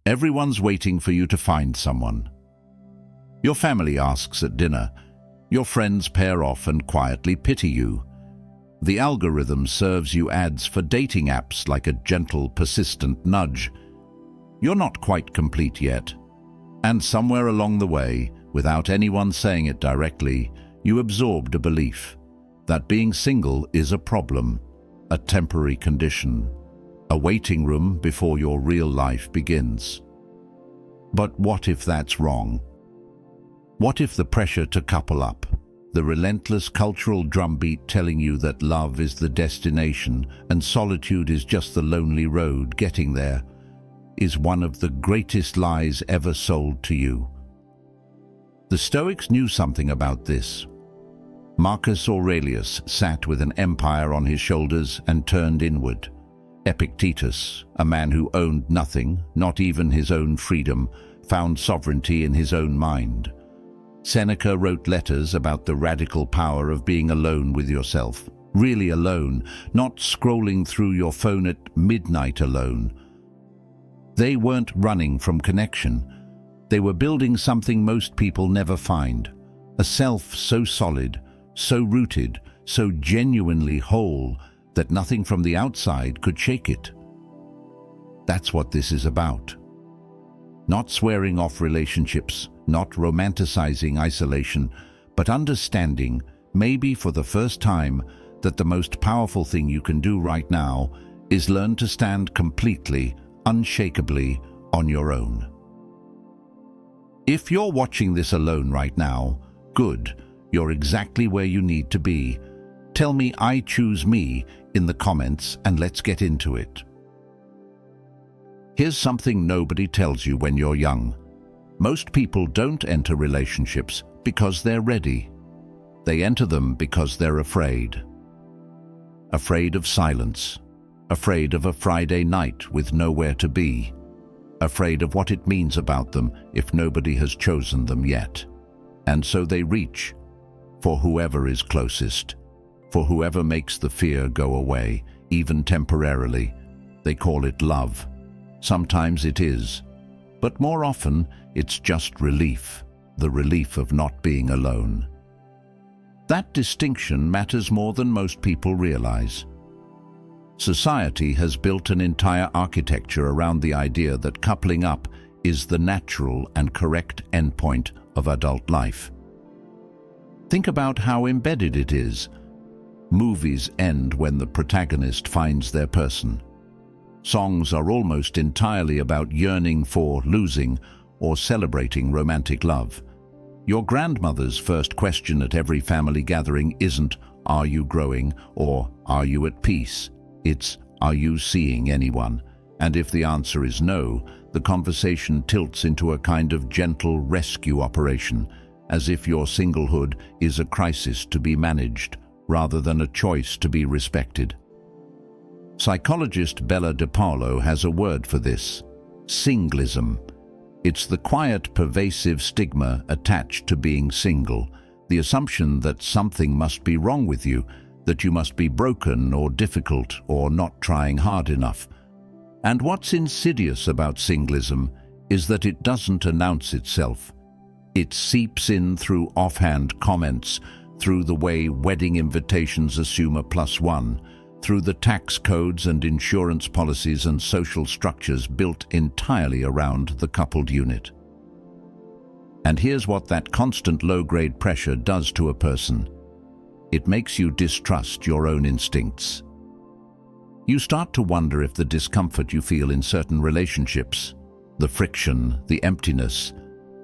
Everyone's waiting for you to find someone. Your family asks at dinner. Your friends pair off and quietly pity you. The algorithm serves you ads for dating apps like a gentle, persistent nudge. You're not quite complete yet. And somewhere along the way, without anyone saying it directly, you absorbed a belief that being single is a problem, a temporary condition, a waiting room before your real life begins. But what if that's wrong? What if the pressure to couple up, the relentless cultural drumbeat telling you that love is the destination and solitude is just the lonely road getting there, is one of the greatest lies ever sold to you? The Stoics knew something about this. Marcus Aurelius sat with an empire on his shoulders and turned inward. Epictetus, a man who owned nothing, not even his own freedom, found sovereignty in his own mind. Seneca wrote letters about the radical power of being alone with yourself, really alone, not scrolling through your phone at midnight alone. They weren't running from connection. They were building something most people never find, a self so solid, so rooted, so genuinely whole that nothing from the outside could shake it. That's what this is about. Not swearing off relationships, not romanticizing isolation, but understanding, maybe for the first time, that the most powerful thing you can do right now is learn to stand completely, unshakably on your own. If you're watching this alone right now, good, you're exactly where you need to be. Tell me "I choose me" in the comments and let's get into it. Here's something nobody tells you when you're young. Most people don't enter relationships because they're ready. They enter them because they're afraid. Afraid of silence. Afraid of a Friday night with nowhere to be. Afraid of what it means about them if nobody has chosen them yet. And so they reach for whoever is closest, for whoever makes the fear go away, even temporarily. They call it love. Sometimes it is, but more often it's just relief, the relief of not being alone. That distinction matters more than most people realize. Society has built an entire architecture around the idea that coupling up is the natural and correct endpoint of adult life. Think about how embedded it is. Movies end when the protagonist finds their person. Songs are almost entirely about yearning for, losing, or celebrating romantic love. Your grandmother's first question at every family gathering isn't, "Are you growing?" or "Are you at peace?" It's, "Are you seeing anyone?" And if the answer is no, the conversation tilts into a kind of gentle rescue operation, as if your singlehood is a crisis to be managed, rather than a choice to be respected. Psychologist Bella DePaulo has a word for this: singlism. It's the quiet, pervasive stigma attached to being single, the assumption that something must be wrong with you, that you must be broken or difficult or not trying hard enough. And what's insidious about singlism is that it doesn't announce itself. It seeps in through offhand comments, through the way wedding invitations assume a +1, through the tax codes and insurance policies and social structures built entirely around the coupled unit. And here's what that constant low-grade pressure does to a person. It makes you distrust your own instincts. You start to wonder if the discomfort you feel in certain relationships, the friction, the emptiness,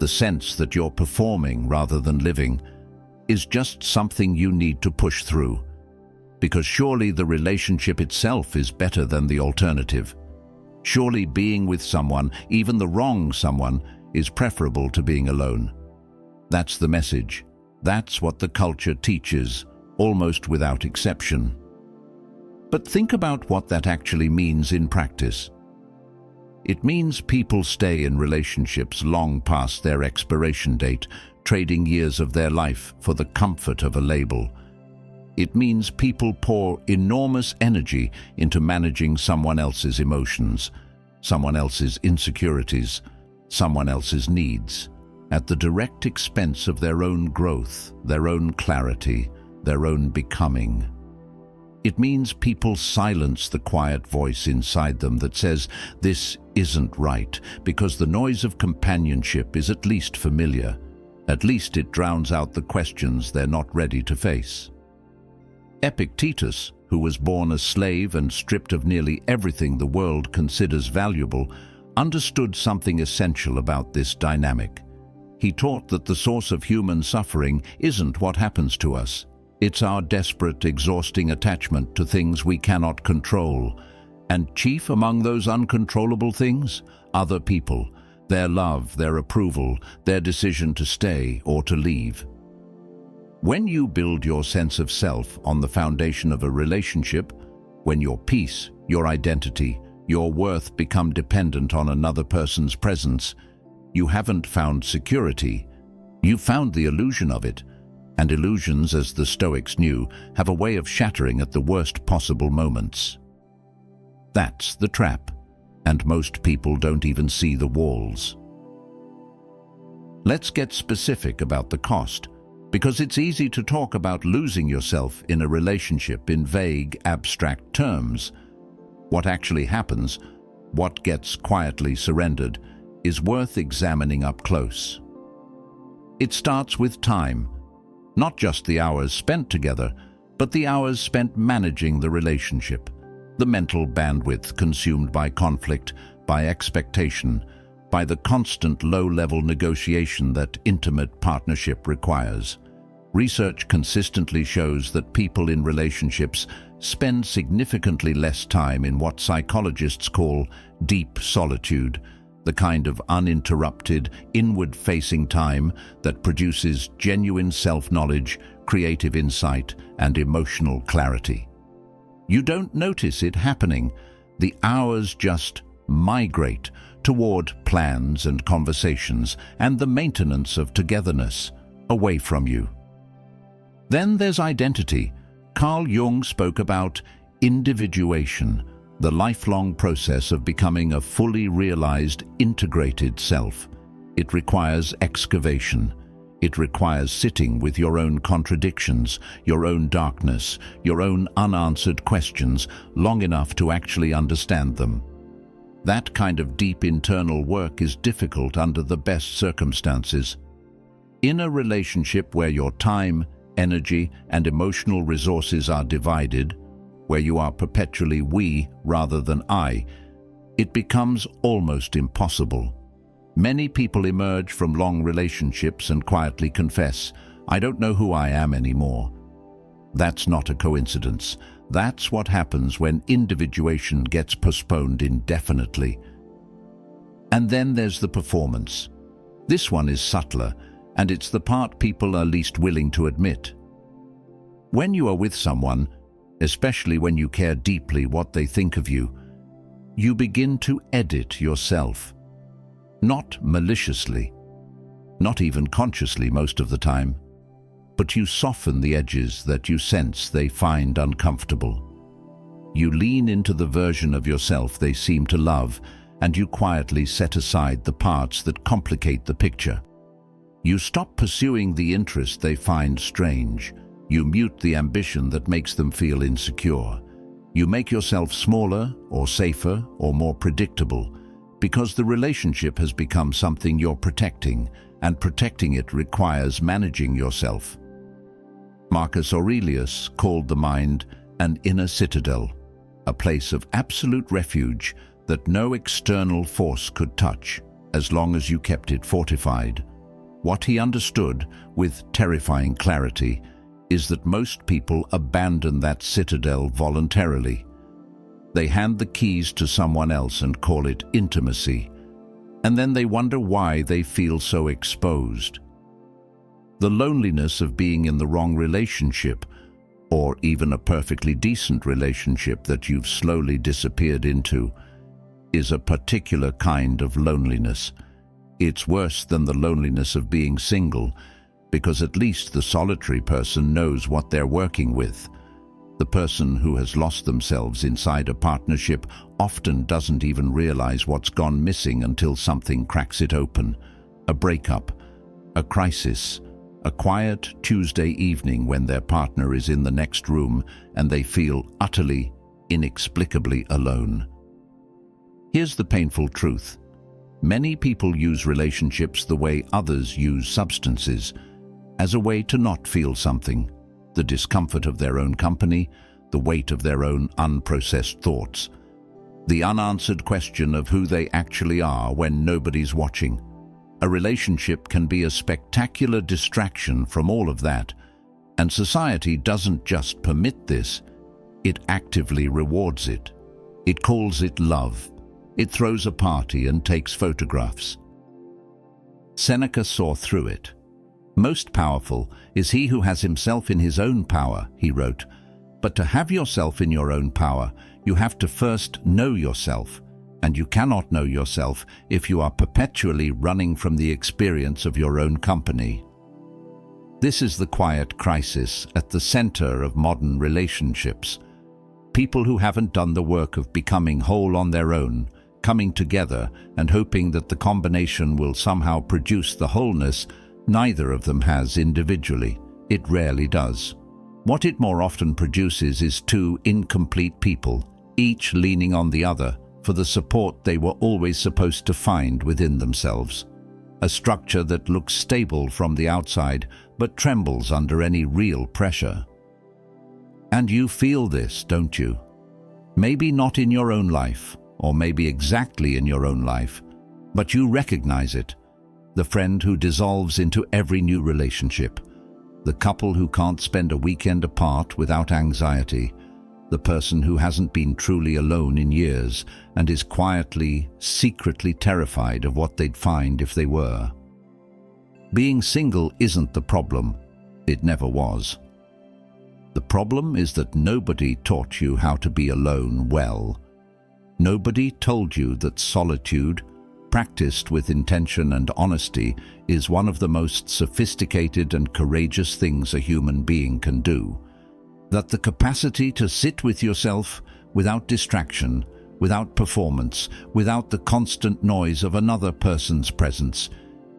the sense that you're performing rather than living, is just something you need to push through. Because surely the relationship itself is better than the alternative. Surely being with someone, even the wrong someone, is preferable to being alone. That's the message. That's what the culture teaches, almost without exception. But think about what that actually means in practice. It means people stay in relationships long past their expiration date, trading years of their life for the comfort of a label. It means people pour enormous energy into managing someone else's emotions, someone else's insecurities, someone else's needs, at the direct expense of their own growth, their own clarity, their own becoming. It means people silence the quiet voice inside them that says, "This isn't right," because the noise of companionship is at least familiar. At least it drowns out the questions they're not ready to face. Epictetus, who was born a slave and stripped of nearly everything the world considers valuable, understood something essential about this dynamic. He taught that the source of human suffering isn't what happens to us. It's our desperate, exhausting attachment to things we cannot control. And chief among those uncontrollable things, other people, their love, their approval, their decision to stay or to leave. When you build your sense of self on the foundation of a relationship, when your peace, your identity, your worth become dependent on another person's presence, you haven't found security, you've found the illusion of it. And illusions, as the Stoics knew, have a way of shattering at the worst possible moments. That's the trap, and most people don't even see the walls. Let's get specific about the cost, because it's easy to talk about losing yourself in a relationship in vague, abstract terms. What actually happens, what gets quietly surrendered, is worth examining up close. It starts with time. Not just the hours spent together, but the hours spent managing the relationship, the mental bandwidth consumed by conflict, by expectation, by the constant low-level negotiation that intimate partnership requires. Research consistently shows that people in relationships spend significantly less time in what psychologists call deep solitude, the kind of uninterrupted, inward-facing time that produces genuine self-knowledge, creative insight, and emotional clarity. You don't notice it happening. The hours just migrate toward plans and conversations and the maintenance of togetherness away from you. Then there's identity. Carl Jung spoke about individuation, the lifelong process of becoming a fully realized, integrated self. It requires excavation. It requires sitting with your own contradictions, your own darkness, your own unanswered questions, long enough to actually understand them. That kind of deep internal work is difficult under the best circumstances. In a relationship where your time, energy, and emotional resources are divided, where you are perpetually we rather than I, it becomes almost impossible. Many people emerge from long relationships and quietly confess, "I don't know who I am anymore." That's not a coincidence. That's what happens when individuation gets postponed indefinitely. And then there's the performance. This one is subtler, and it's the part people are least willing to admit. When you are with someone, especially when you care deeply what they think of you, you begin to edit yourself. Not maliciously, not even consciously most of the time, but you soften the edges that you sense they find uncomfortable. You lean into the version of yourself they seem to love, and you quietly set aside the parts that complicate the picture. You stop pursuing the interest they find strange. You mute the ambition that makes them feel insecure. You make yourself smaller or safer or more predictable because the relationship has become something you're protecting, and protecting it requires managing yourself. Marcus Aurelius called the mind an inner citadel, a place of absolute refuge that no external force could touch as long as you kept it fortified. What he understood with terrifying clarity is that most people abandon that citadel voluntarily. They hand the keys to someone else and call it intimacy, and then they wonder why they feel so exposed. The loneliness of being in the wrong relationship, or even a perfectly decent relationship that you've slowly disappeared into, is a particular kind of loneliness. It's worse than the loneliness of being single, because at least the solitary person knows what they're working with. The person who has lost themselves inside a partnership often doesn't even realize what's gone missing until something cracks it open. A breakup, a crisis, a quiet Tuesday evening when their partner is in the next room and they feel utterly, inexplicably alone. Here's the painful truth. Many people use relationships the way others use substances, as a way to not feel something, the discomfort of their own company, the weight of their own unprocessed thoughts, the unanswered question of who they actually are when nobody's watching. A relationship can be a spectacular distraction from all of that, and society doesn't just permit this, it actively rewards it. It calls it love. It throws a party and takes photographs. Seneca saw through it. Most powerful is he who has himself in his own power, he wrote. But to have yourself in your own power, you have to first know yourself, and you cannot know yourself if you are perpetually running from the experience of your own company. This is the quiet crisis at the center of modern relationships. People who haven't done the work of becoming whole on their own, coming together and hoping that the combination will somehow produce the wholeness neither of them has individually. It rarely does. What it more often produces is two incomplete people, each leaning on the other for the support they were always supposed to find within themselves. A structure that looks stable from the outside but trembles under any real pressure. And you feel this, don't you? Maybe not in your own life, or maybe exactly in your own life, but you recognize it. The friend who dissolves into every new relationship, the couple who can't spend a weekend apart without anxiety, the person who hasn't been truly alone in years and is quietly, secretly terrified of what they'd find if they were. Being single isn't the problem. It never was. The problem is that nobody taught you how to be alone well. Nobody told you that solitude, practiced with intention and honesty, is one of the most sophisticated and courageous things a human being can do. That the capacity to sit with yourself without distraction, without performance, without the constant noise of another person's presence,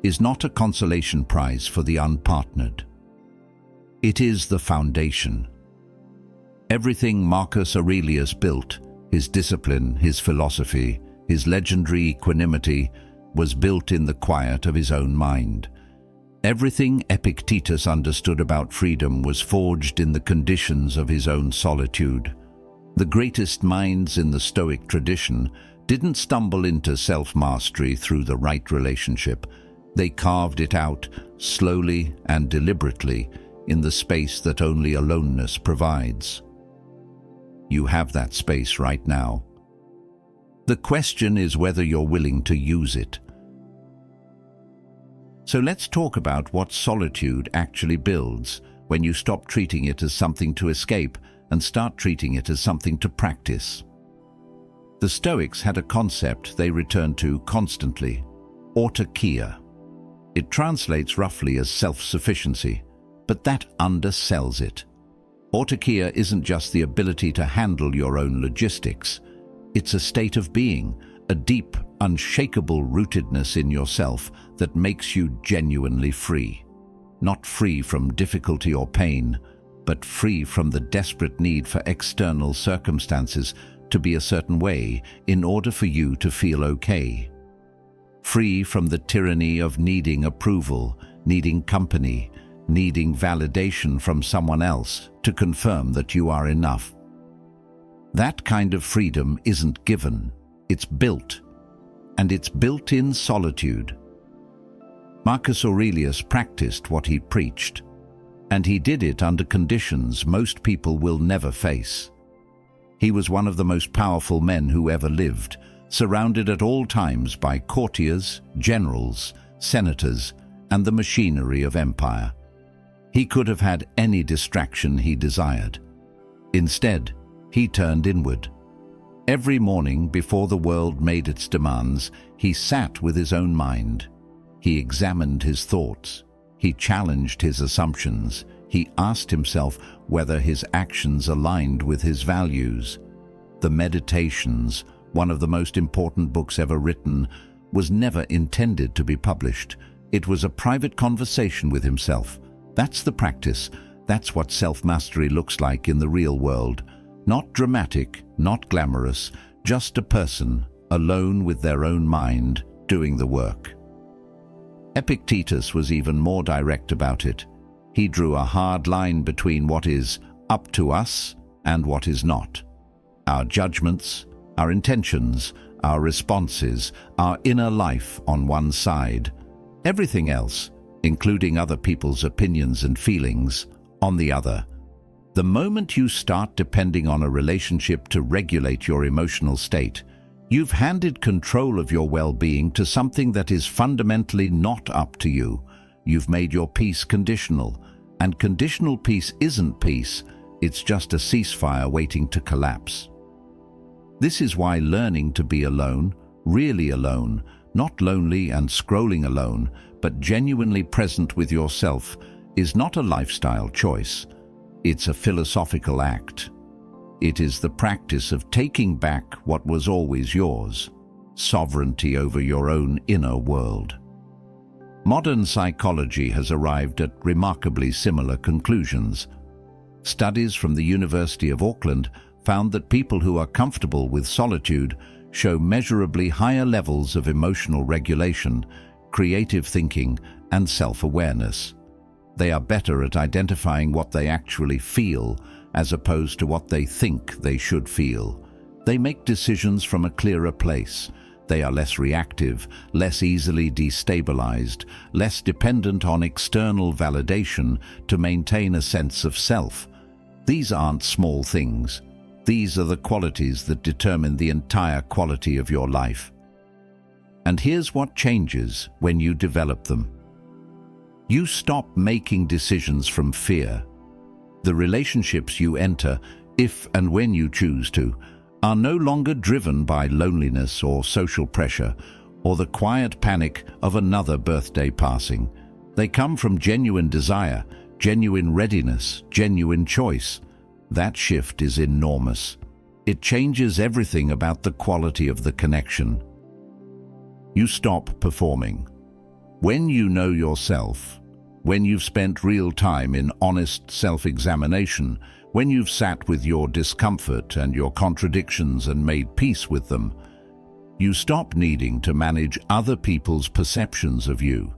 is not a consolation prize for the unpartnered. It is the foundation. Everything Marcus Aurelius built, his discipline, his philosophy, his legendary equanimity, was built in the quiet of his own mind. Everything Epictetus understood about freedom was forged in the conditions of his own solitude. The greatest minds in the Stoic tradition didn't stumble into self-mastery through the right relationship. They carved it out slowly and deliberately in the space that only aloneness provides. You have that space right now. The question is whether you're willing to use it. So let's talk about what solitude actually builds when you stop treating it as something to escape and start treating it as something to practice. The Stoics had a concept they returned to constantly: autarkia. It translates roughly as self-sufficiency, but that undersells it. Autarkia isn't just the ability to handle your own logistics. It's a state of being, a deep, unshakable rootedness in yourself that makes you genuinely free. Not free from difficulty or pain, but free from the desperate need for external circumstances to be a certain way in order for you to feel okay. Free from the tyranny of needing approval, needing company, needing validation from someone else to confirm that you are enough. That kind of freedom isn't given, it's built. And it's built in solitude. Marcus Aurelius practiced what he preached, and he did it under conditions most people will never face. He was one of the most powerful men who ever lived, surrounded at all times by courtiers, generals, senators, and the machinery of empire. He could have had any distraction he desired. Instead, he turned inward. Every morning before the world made its demands, he sat with his own mind. He examined his thoughts. He challenged his assumptions. He asked himself whether his actions aligned with his values. The Meditations, one of the most important books ever written, was never intended to be published. It was a private conversation with himself. That's the practice. That's what self-mastery looks like in the real world. Not dramatic, not glamorous, just a person, alone with their own mind, doing the work. Epictetus was even more direct about it. He drew a hard line between what is up to us and what is not. Our judgments, our intentions, our responses, our inner life on one side. Everything else, including other people's opinions and feelings, on the other. The moment you start depending on a relationship to regulate your emotional state, you've handed control of your well-being to something that is fundamentally not up to you. You've made your peace conditional, and conditional peace isn't peace, it's just a ceasefire waiting to collapse. This is why learning to be alone, really alone, not lonely and scrolling alone, but genuinely present with yourself, is not a lifestyle choice. It's a philosophical act. It is the practice of taking back what was always yours, sovereignty over your own inner world. Modern psychology has arrived at remarkably similar conclusions. Studies from the University of Auckland found that people who are comfortable with solitude show measurably higher levels of emotional regulation, creative thinking, and self-awareness. They are better at identifying what they actually feel as opposed to what they think they should feel. They make decisions from a clearer place. They are less reactive, less easily destabilized, less dependent on external validation to maintain a sense of self. These aren't small things. These are the qualities that determine the entire quality of your life. And here's what changes when you develop them. You stop making decisions from fear. The relationships you enter, if and when you choose to, are no longer driven by loneliness or social pressure or the quiet panic of another birthday passing. They come from genuine desire, genuine readiness, genuine choice. That shift is enormous. It changes everything about the quality of the connection. You stop performing. When you know yourself, when you've spent real time in honest self-examination, when you've sat with your discomfort and your contradictions and made peace with them, you stop needing to manage other people's perceptions of you.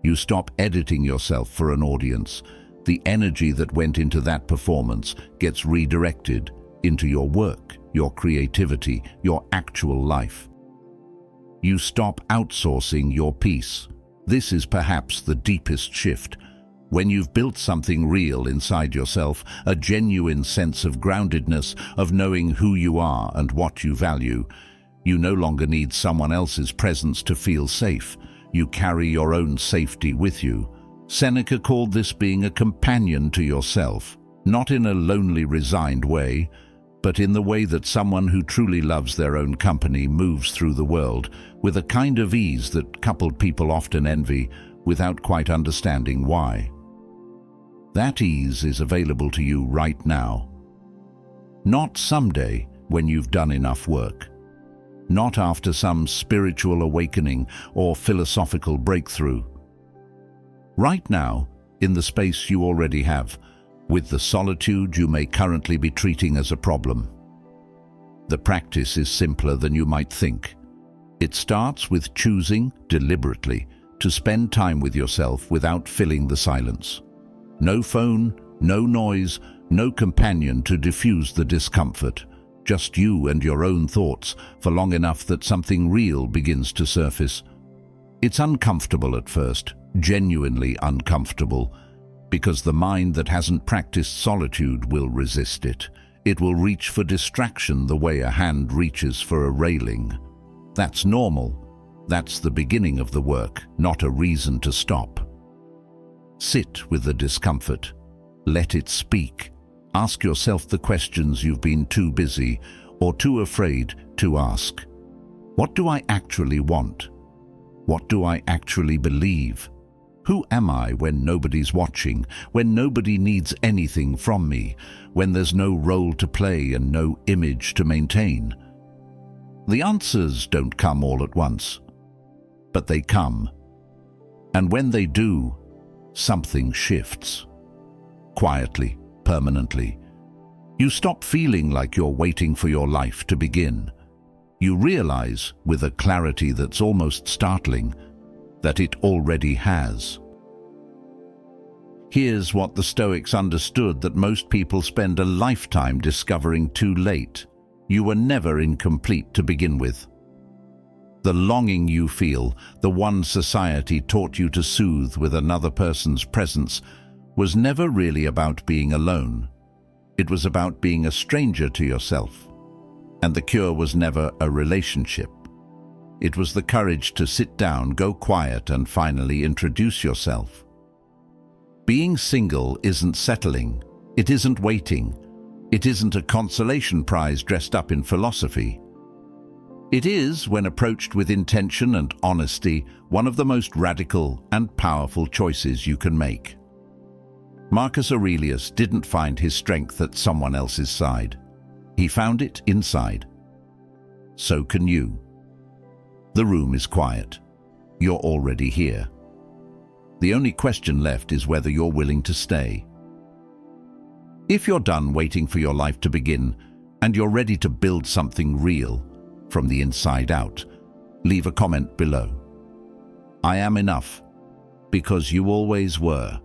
You stop editing yourself for an audience. The energy that went into that performance gets redirected into your work, your creativity, your actual life. You stop outsourcing your peace. This is perhaps the deepest shift. When you've built something real inside yourself, a genuine sense of groundedness, of knowing who you are and what you value, you no longer need someone else's presence to feel safe. You carry your own safety with you. Seneca called this being a companion to yourself, not in a lonely, resigned way, but in the way that someone who truly loves their own company moves through the world with a kind of ease that coupled people often envy without quite understanding why. That ease is available to you right now. Not someday when you've done enough work. Not after some spiritual awakening or philosophical breakthrough. Right now, in the space you already have, with the solitude you may currently be treating as a problem. The practice is simpler than you might think. It starts with choosing, deliberately, to spend time with yourself without filling the silence. No phone, no noise, no companion to diffuse the discomfort. Just you and your own thoughts for long enough that something real begins to surface. It's uncomfortable at first, genuinely uncomfortable, because the mind that hasn't practiced solitude will resist it. It will reach for distraction the way a hand reaches for a railing. That's normal. That's the beginning of the work, not a reason to stop. Sit with the discomfort. Let it speak. Ask yourself the questions you've been too busy or too afraid to ask. What do I actually want? What do I actually believe? Who am I when nobody's watching, when nobody needs anything from me, when there's no role to play and no image to maintain? The answers don't come all at once, but they come. And when they do, something shifts. Quietly, permanently. You stop feeling like you're waiting for your life to begin. You realize, with a clarity that's almost startling, that it already has. Here's what the Stoics understood that most people spend a lifetime discovering too late. You were never incomplete to begin with. The longing you feel, the one society taught you to soothe with another person's presence, was never really about being alone. It was about being a stranger to yourself. And the cure was never a relationship. It was the courage to sit down, go quiet, and finally introduce yourself. Being single isn't settling. It isn't waiting. It isn't a consolation prize dressed up in philosophy. It is, when approached with intention and honesty, one of the most radical and powerful choices you can make. Marcus Aurelius didn't find his strength at someone else's side. He found it inside. So can you. The room is quiet. You're already here. The only question left is whether you're willing to stay. If you're done waiting for your life to begin, and you're ready to build something real, from the inside out, leave a comment below. I am enough, because you always were.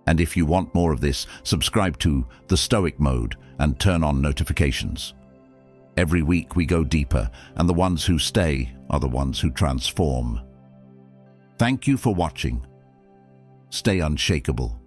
And if you want more of this, subscribe to the Stoic Mode and turn on notifications. Every week we go deeper, and the ones who stay are the ones who transform. Thank you for watching. Stay unshakable.